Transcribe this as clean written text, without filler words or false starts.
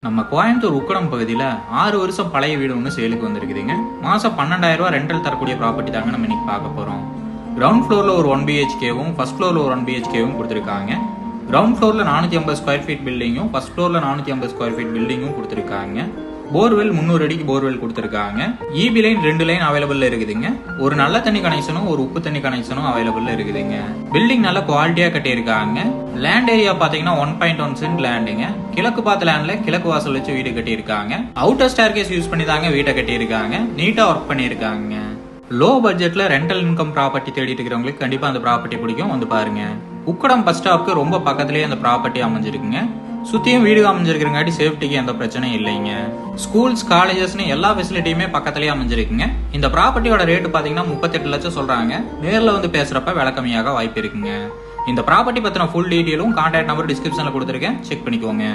நம்ம கோயம்புத்தூர் உக்கடம் பகுதியில் 6 வருஷம் பழைய வீடு ஒன்று சேலுக்கு வந்திருக்குதுங்க. மாதம் 12,000 ரூபா ரெண்டல் தரக்கூடிய ப்ராப்பர்ட்டி தாங்க நம்ம இன்னைக்கு பார்க்க போகிறோம். கிரவுண்ட் ஃப்ளோரில் ஒரு 1 BHKவும் ஃபர்ஸ்ட் ஃப்ளோரில் ஒரு 1 BHKவும் கொடுத்துருக்காங்க. கிரவுண்ட் ஃப்ளோரில் 450 ஸ்கொயர் ஃபீட் பில்டிங்கும் ஃபர்ஸ்ட் ஃப்ளோரில் 450 ஸ்கொயர் ஃபீட் பில்டிங்கும் கொடுத்துருக்காங்க. போர்வெல் 300 அடிக்கு போர்வெல் கொடுத்துருக்காங்க. இபி லைன் 2 லைன் அவைலபிள் இருக்குதுங்க. ஒரு நல்ல தண்ணி கனெக்ஷனும் ஒரு உப்பு தண்ணி கனெக்ஷனும் அவைலபிள் இருக்குதுங்க. பில்டிங் நல்ல குவாலிட்டியா கட்டியிருக்காங்க. லேண்ட் ஏரியா பாத்தீங்கன்னா 1.1 சென்ட் லேண்டுங்க. கிழக்கு பார்த்த லேண்ட்ல கிழக்கு வாசல் வச்சு வீடு கட்டியிருக்காங்க. அவுட்டர் ஸ்டேர்கேஸ் யூஸ் பண்ணி தாங்க வீட்டை கட்டியிருக்காங்க. நீட்டா ஒர்க் பண்ணியிருக்காங்க. லோ பட்ஜெட்ல ரெண்டல் இன்கம் ப்ராப்பர்ட்டி தேடிட்டு இருக்கிறவங்களுக்கு கண்டிப்பா அந்த ப்ராப்பர்ட்டி பிடிக்கும், வந்து பாருங்க. உக்கடம் பஸ் ஸ்டாப்க்கு ரொம்ப பக்கத்துலயே அந்த ப்ராப்பர்ட்டி அமைஞ்சிருக்குங்க. சுத்தியும் வீடு அமைஞ்சிருக்கிறங்காட்டி சேஃப்டிக்கு எந்த பிரச்சனையும் இல்லைங்க. ஸ்கூல்ஸ் காலேஜஸ்னு எல்லா ஃபெசிலிட்டியுமே பக்கத்துலயே அமைஞ்சிருக்குங்க. இந்த ப்ராப்பர்ட்டியோட ரேட்டு பாத்தீங்கன்னா 38 லட்சம் சொல்றாங்க. நேர்ல வந்து பேசுறப்ப விலை கம்மியாக வாய்ப்பு இருக்குங்க. இந்த ப்ராப்பர்ட்டி பத்தின ஃபுல் டீடைலும் கான்டாக்ட் நம்பர் டிஸ்கிரிப்ஷன்ல கொடுத்துருக்கேன், செக் பண்ணிக்கோங்க.